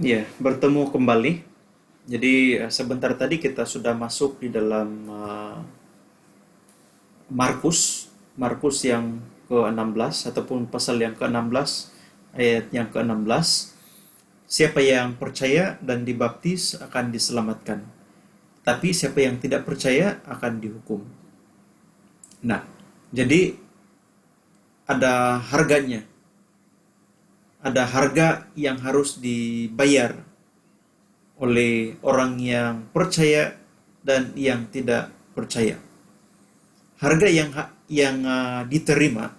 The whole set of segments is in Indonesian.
Ya, bertemu kembali. Jadi sebentar tadi kita sudah masuk di dalam Markus, Markus yang ke-16 ataupun pasal yang ke-16 ayat yang ke-16. Siapa yang percaya dan dibaptis akan diselamatkan, tapi siapa yang tidak percaya akan dihukum. Nah, jadi ada harganya, ada harga yang harus dibayar oleh orang yang percaya dan yang tidak percaya. Harga yang diterima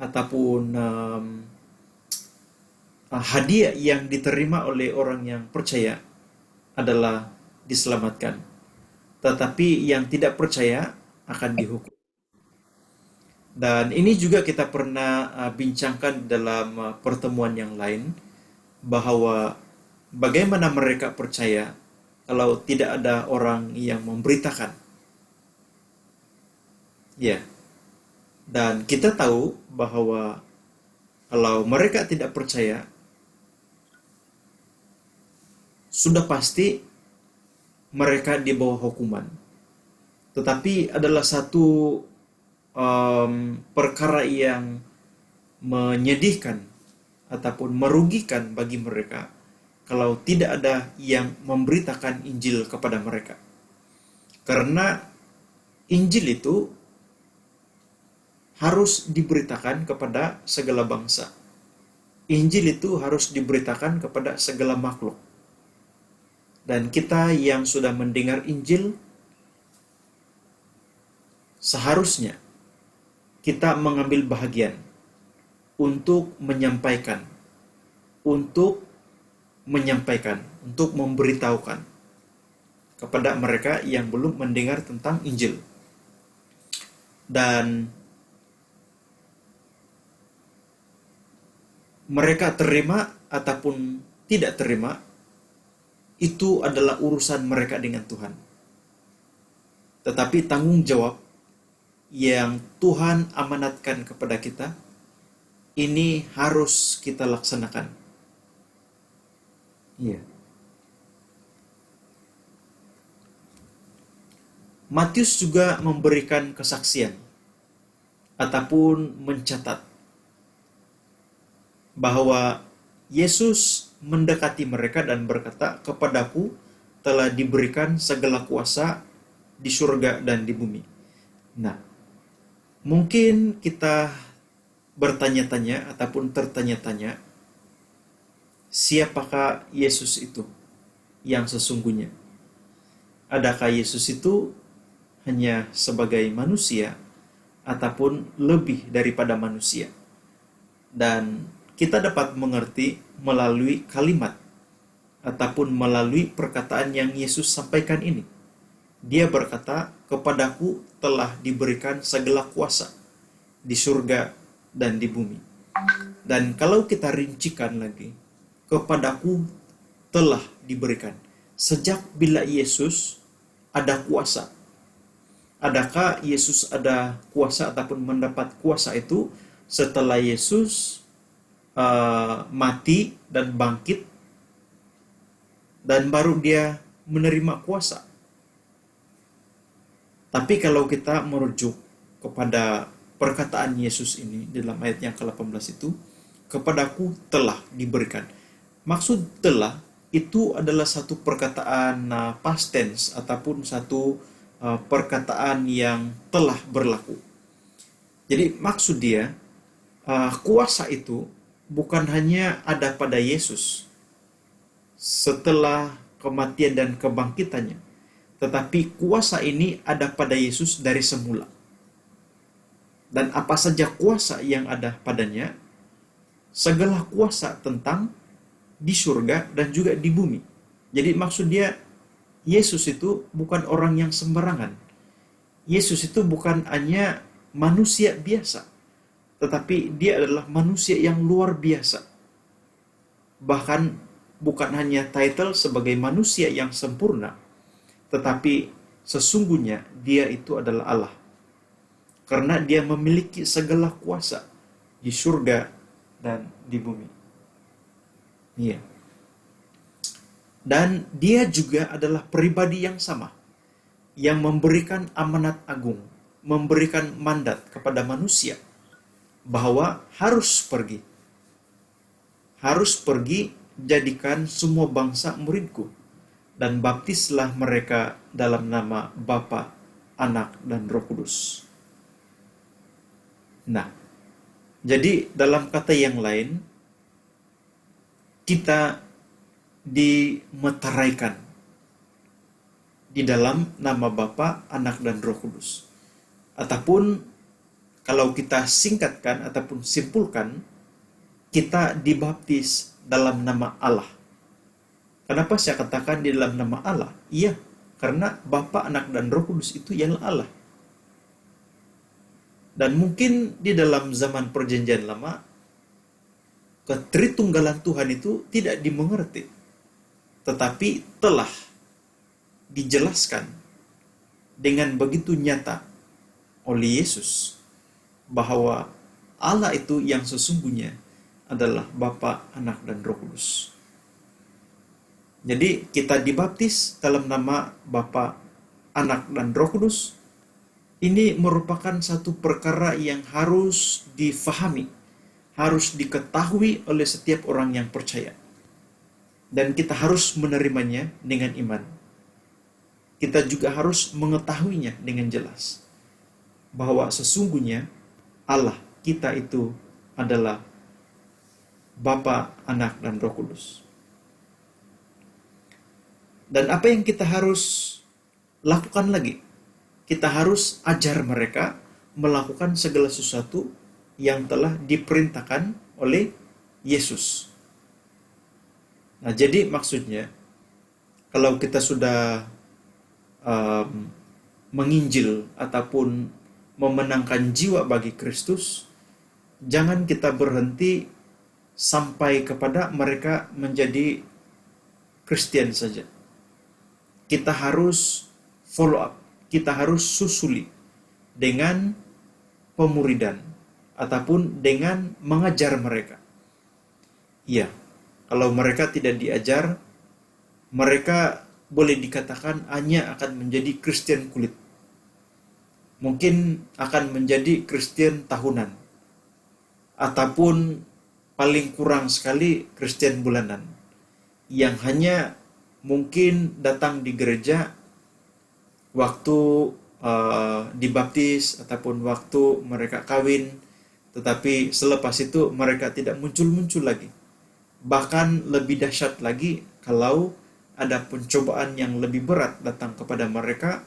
ataupun hadiah yang diterima oleh orang yang percaya adalah diselamatkan. Tetapi yang tidak percaya akan dihukum. Dan ini juga kita pernah bincangkan dalam pertemuan yang lain bahwa bagaimana mereka percaya kalau tidak ada orang yang memberitakan. Ya, dan kita tahu bahwa kalau mereka tidak percaya, sudah pasti mereka di bawah hukuman. Tetapi adalah satu perkara yang menyedihkan ataupun merugikan bagi mereka kalau tidak ada yang memberitakan Injil kepada mereka. Karena Injil itu harus diberitakan kepada segala bangsa. Injil itu harus diberitakan kepada segala makhluk. Dan kita yang sudah mendengar Injil, seharusnya kita mengambil bahagian untuk menyampaikan, untuk untuk memberitahukan kepada mereka yang belum mendengar tentang Injil. Dan mereka terima ataupun tidak terima, itu adalah urusan mereka dengan Tuhan. Tetapi tanggung jawab yang Tuhan amanatkan kepada kita, ini harus kita laksanakan. Iya. Matius juga memberikan kesaksian ataupun mencatat bahwa Yesus mendekati mereka dan berkata, "Kepadaku telah diberikan segala kuasa di surga dan di bumi." Nah, mungkin kita bertanya-tanya ataupun tertanya-tanya, siapakah Yesus itu yang sesungguhnya? Adakah Yesus itu hanya sebagai manusia ataupun lebih daripada manusia? Dan kita dapat mengerti melalui kalimat ataupun melalui perkataan yang Yesus sampaikan ini. Dia berkata, "Kepadaku telah diberikan segala kuasa di surga dan di bumi." Dan kalau kita rincikan lagi, kepadaku telah diberikan. Sejak bila Yesus ada kuasa? Adakah Yesus ada kuasa ataupun mendapat kuasa itu setelah Yesus mati dan bangkit dan baru dia menerima kuasa? Tapi kalau kita merujuk kepada perkataan Yesus ini dalam ayat yang ke-18 itu, "Kepadaku telah diberikan." Maksud telah itu adalah satu perkataan past tense ataupun satu perkataan yang telah berlaku. Jadi maksud dia, kuasa itu bukan hanya ada pada Yesus setelah kematian dan kebangkitannya, tetapi kuasa ini ada pada Yesus dari semula. Dan apa saja kuasa yang ada padanya, segala kuasa tentang di surga dan juga di bumi. Jadi maksud dia, Yesus itu bukan orang yang sembarangan. Yesus itu bukan hanya manusia biasa, tetapi dia adalah manusia yang luar biasa. Bahkan bukan hanya title sebagai manusia yang sempurna, tetapi sesungguhnya dia itu adalah Allah. Karena dia memiliki segala kuasa di surga dan di bumi. Iya. Dan dia juga adalah pribadi yang sama, yang memberikan amanat agung, memberikan mandat kepada manusia bahwa harus pergi, jadikan semua bangsa muridku, dan baptislah mereka dalam nama Bapa, Anak, dan Roh Kudus. Nah, jadi dalam kata yang lain, kita dimeteraikan di dalam nama Bapa, Anak, dan Roh Kudus. Ataupun kalau kita singkatkan ataupun simpulkan, kita dibaptis dalam nama Allah. Kenapa saya katakan di dalam nama Allah? Iya, karena Bapa, Anak, dan Roh Kudus itu ialah Allah. Dan mungkin di dalam zaman perjanjian lama, ketritunggalan Tuhan itu tidak dimengerti, tetapi telah dijelaskan dengan begitu nyata oleh Yesus bahwa Allah itu yang sesungguhnya adalah Bapa, Anak, dan Roh Kudus. Jadi kita dibaptis dalam nama Bapa, Anak, dan Roh Kudus. Ini merupakan satu perkara yang harus difahami, harus diketahui oleh setiap orang yang percaya. Dan kita harus menerimanya dengan iman. Kita juga harus mengetahuinya dengan jelas, bahwa sesungguhnya Allah kita itu adalah Bapa, Anak, dan Roh Kudus. Dan apa yang kita harus lakukan lagi? Kita harus ajar mereka melakukan segala sesuatu yang telah diperintahkan oleh Yesus. Nah, jadi maksudnya, kalau kita sudah menginjil ataupun memenangkan jiwa bagi Kristus, jangan kita berhenti sampai kepada mereka menjadi Kristen saja. Kita harus follow up, kita harus susuli dengan pemuridan ataupun dengan mengajar mereka. Iya, kalau mereka tidak diajar, mereka boleh dikatakan hanya akan menjadi Kristen kulit. Mungkin akan menjadi Kristen tahunan, ataupun paling kurang sekali Kristen bulanan, yang hanya mungkin datang di gereja waktu dibaptis ataupun waktu mereka kawin, tetapi selepas itu mereka tidak muncul-muncul lagi. Bahkan lebih dahsyat lagi kalau ada pencobaan yang lebih berat datang kepada mereka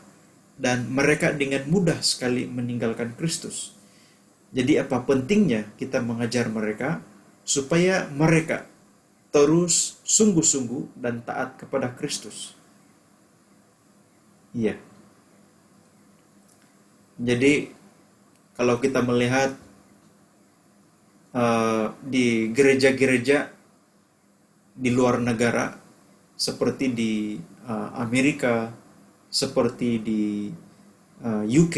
dan mereka dengan mudah sekali meninggalkan Kristus. Jadi apa pentingnya kita mengajar mereka supaya mereka terus sungguh-sungguh dan taat kepada Kristus. Iya. Jadi kalau kita melihat di gereja-gereja di luar negara, seperti di Amerika, seperti di UK,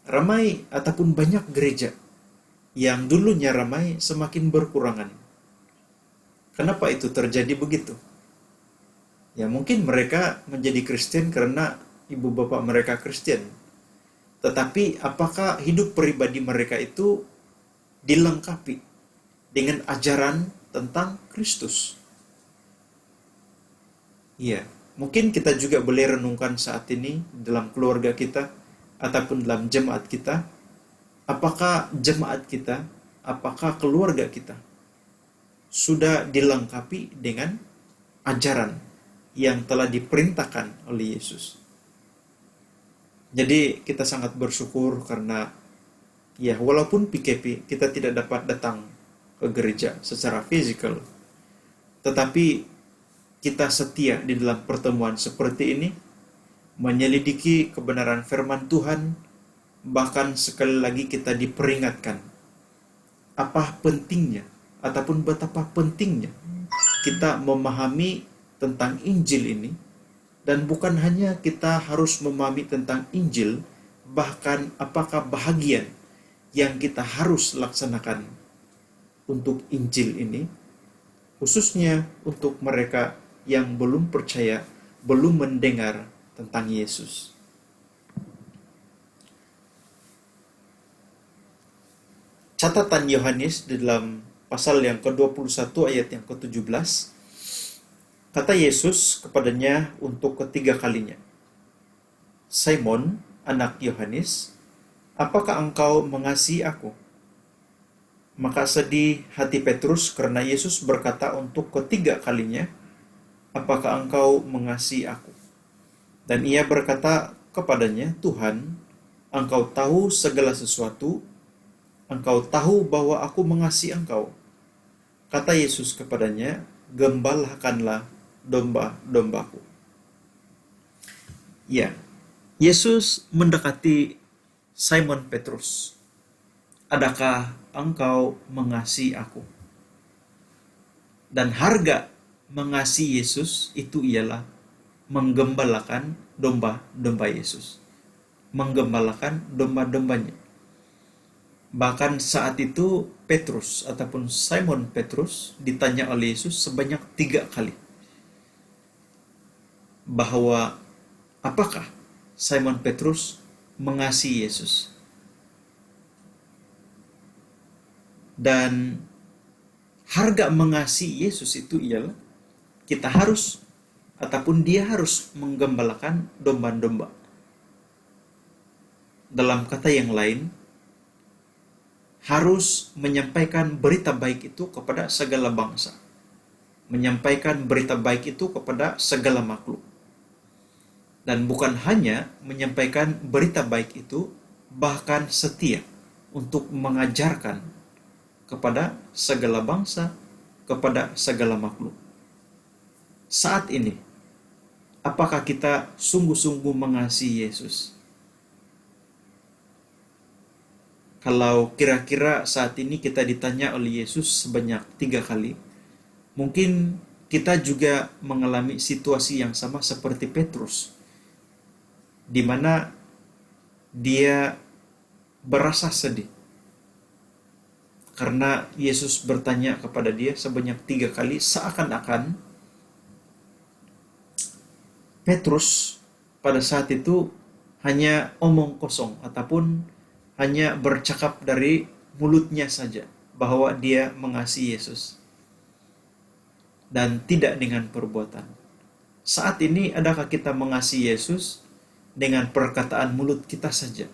ramai ataupun banyak gereja yang dulunya ramai semakin berkurangan. Kenapa itu terjadi begitu? Ya mungkin mereka menjadi Kristen karena ibu bapak mereka Kristen. Tetapi apakah hidup pribadi mereka itu dilengkapi dengan ajaran tentang Kristus? Iya, mungkin kita juga boleh renungkan saat ini dalam keluarga kita ataupun dalam jemaat kita. Apakah jemaat kita, apakah keluarga kita sudah dilengkapi dengan ajaran yang telah diperintahkan oleh Yesus? Jadi kita sangat bersyukur karena ya walaupun PKP kita tidak dapat datang ke gereja secara fisikal, tetapi kita setia di dalam pertemuan seperti ini, menyelidiki kebenaran firman Tuhan, bahkan sekali lagi kita diperingatkan apa pentingnya ataupun betapa pentingnya kita memahami tentang Injil ini. Dan bukan hanya kita harus memahami tentang Injil, bahkan apakah bahagian yang kita harus laksanakan untuk Injil ini. khususnya untuk mereka yang belum percaya, belum mendengar tentang Yesus. Catatan Yohanes di dalam pasal yang ke-21 ayat yang ke-17, kata Yesus kepadanya untuk ketiga kalinya, "Simon, anak Yohanes, apakah engkau mengasihi aku?" Maka sedih hati Petrus karena Yesus berkata untuk ketiga kalinya, "Apakah engkau mengasihi aku?" Dan ia berkata kepadanya, "Tuhan, engkau tahu segala sesuatu, engkau tahu bahwa aku mengasihi engkau." Kata Yesus kepadanya, "Gembalakanlah domba-dombaku." Ya, Yesus mendekati Simon Petrus. "Adakah engkau mengasihi aku?" Dan harga mengasihi Yesus itu ialah menggembalakan domba-domba Yesus. Menggembalakan domba-dombanya. Bahkan saat itu Petrus ataupun Simon Petrus ditanya oleh Yesus sebanyak 3 kali bahwa apakah Simon Petrus mengasihi Yesus. Dan harga mengasihi Yesus itu ialah kita harus ataupun dia harus menggembalakan domba-domba. Dalam kata yang lain, harus menyampaikan berita baik itu kepada segala bangsa. Menyampaikan berita baik itu kepada segala makhluk. Dan bukan hanya menyampaikan berita baik itu, bahkan setia untuk mengajarkan kepada segala bangsa, kepada segala makhluk. Saat ini, apakah kita sungguh-sungguh mengasihi Yesus? Kalau kira-kira saat ini kita ditanya oleh Yesus sebanyak 3 kali, mungkin kita juga mengalami situasi yang sama seperti Petrus, di mana dia berasa sedih karena Yesus bertanya kepada dia sebanyak 3 kali, seakan-akan Petrus pada saat itu hanya omong kosong ataupun hanya bercakap dari mulutnya saja bahwa dia mengasihi Yesus dan tidak dengan perbuatan. Saat ini adakah kita mengasihi Yesus dengan perkataan mulut kita saja?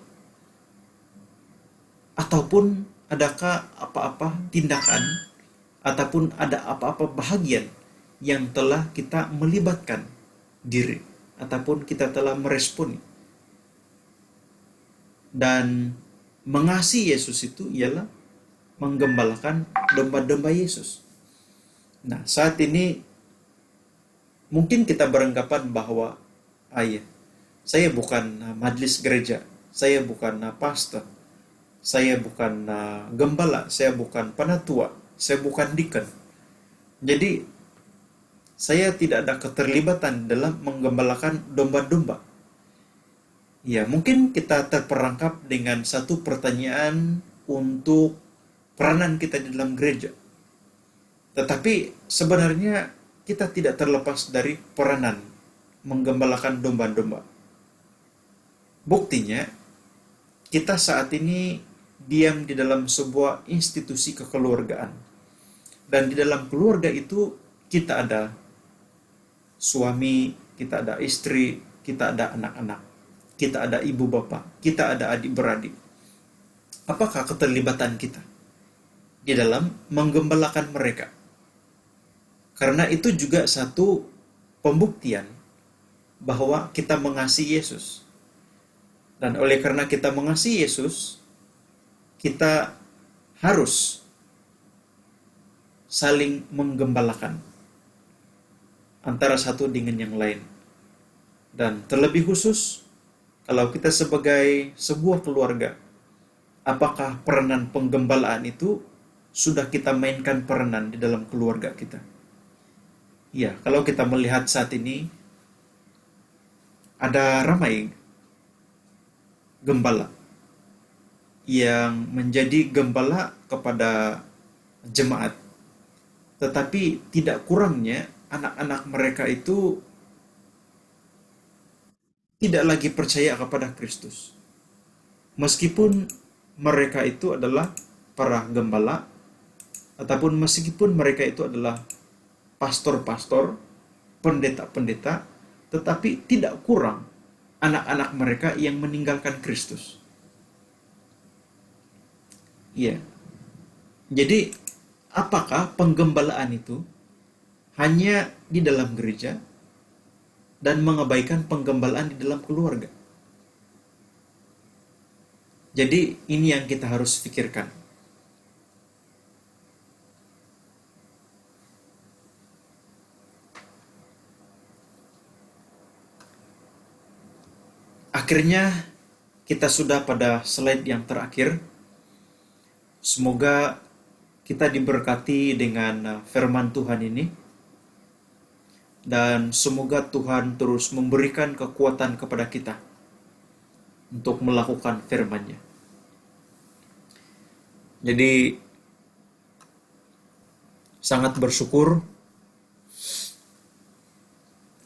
Ataupun adakah apa-apa tindakan ataupun ada apa-apa bahagian yang telah kita melibatkan diri ataupun kita telah meresponi? Dan mengasihi Yesus itu ialah menggembalakan domba-domba Yesus. Nah, saat ini mungkin kita beranggapan bahwa saya bukan majelis gereja, saya bukan pastor, saya bukan gembala, saya bukan penatua, saya bukan deacon. Jadi saya tidak ada keterlibatan dalam menggembalakan domba-domba. Ya, mungkin kita terperangkap dengan satu pertanyaan untuk peranan kita di dalam gereja. Tetapi sebenarnya kita tidak terlepas dari peranan menggembalakan domba-domba. Buktinya, kita saat ini diam di dalam sebuah institusi kekeluargaan. Dan di dalam keluarga itu kita ada suami, kita ada istri, kita ada anak-anak, kita ada ibu bapak, kita ada adik-beradik. Apakah keterlibatan kita di dalam menggembalakan mereka? Karena itu juga satu pembuktian bahwa kita mengasihi Yesus. Dan oleh karena kita mengasihi Yesus, kita harus saling menggembalakan antara satu dengan yang lain. Dan terlebih khusus, kalau kita sebagai sebuah keluarga, apakah peranan penggembalaan itu sudah kita mainkan peranan di dalam keluarga kita? Ya, kalau kita melihat saat ini, ada ramai gembala yang menjadi gembala kepada jemaat. tetapi tidak kurangnya anak-anak mereka itu tidak lagi percaya kepada Kristus. Meskipun mereka itu adalah para gembala, ataupun meskipun mereka itu adalah pastor-pastor, pendeta-pendeta, tetapi tidak kurang anak-anak mereka yang meninggalkan Kristus. Iya. Jadi, apakah penggembalaan itu hanya di dalam gereja dan mengabaikan penggembalaan di dalam keluarga? Jadi, ini yang kita harus pikirkan. Akhirnya, kita sudah pada slide yang terakhir. Semoga kita diberkati dengan firman Tuhan ini, dan semoga Tuhan terus memberikan kekuatan kepada kita untuk melakukan firman-Nya. Jadi, sangat bersyukur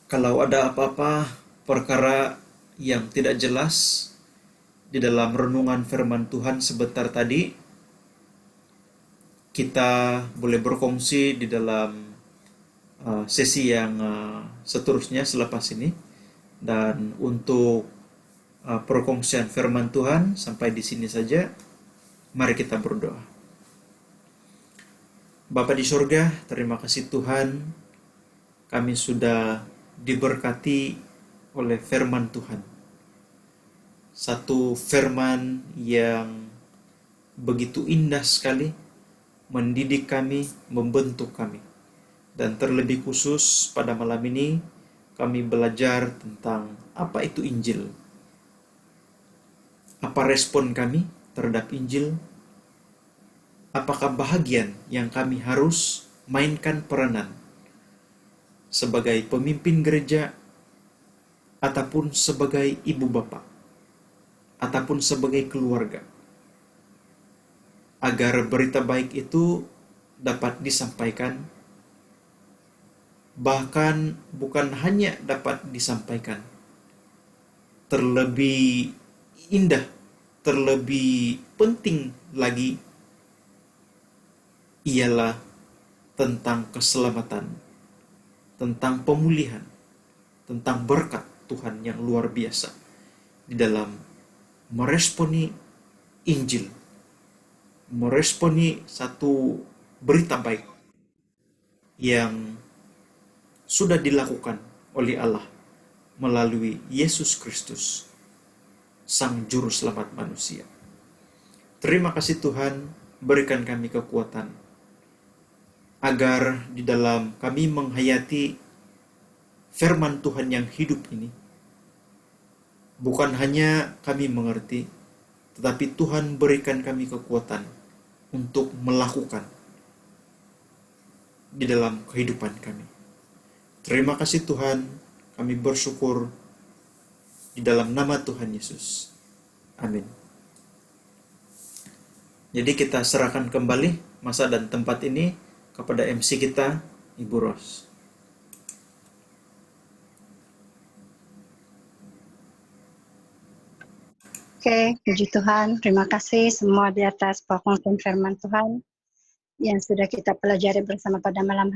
kalau ada apa-apa perkara yang tidak jelas di dalam renungan firman Tuhan sebentar tadi, kita boleh berkongsi di dalam sesi yang seterusnya selepas ini. Dan untuk perkongsian firman Tuhan sampai di sini saja. Mari kita berdoa. Bapa di surga, terima kasih Tuhan, kami sudah diberkati oleh firman Tuhan. Satu firman yang begitu indah sekali, mendidik kami, membentuk kami. Dan terlebih khusus pada malam ini, kami belajar tentang apa itu Injil. Apa respon kami terhadap Injil? Apakah bahagian yang kami harus mainkan peranan sebagai pemimpin gereja, ataupun sebagai ibu bapa, ataupun sebagai keluarga, agar berita baik itu dapat disampaikan, bahkan bukan hanya dapat disampaikan, terlebih indah, terlebih penting lagi ialah tentang keselamatan, tentang pemulihan, tentang berkat Tuhan yang luar biasa di dalam meresponi Injil, meresponi satu berita baik yang sudah dilakukan oleh Allah melalui Yesus Kristus, Sang Juru Selamat manusia. Terima kasih Tuhan, berikan kami kekuatan agar di dalam kami menghayati firman Tuhan yang hidup ini, bukan hanya kami mengerti, tetapi Tuhan berikan kami kekuatan untuk melakukan di dalam kehidupan kami. Terima kasih Tuhan, kami bersyukur di dalam nama Tuhan Yesus. Amin. Jadi kita serahkan kembali masa dan tempat ini kepada MC kita, Ibu Ros. Oke, puji Tuhan. Terima kasih semua di atas perkongsian firman Tuhan yang sudah kita pelajari bersama pada malam hari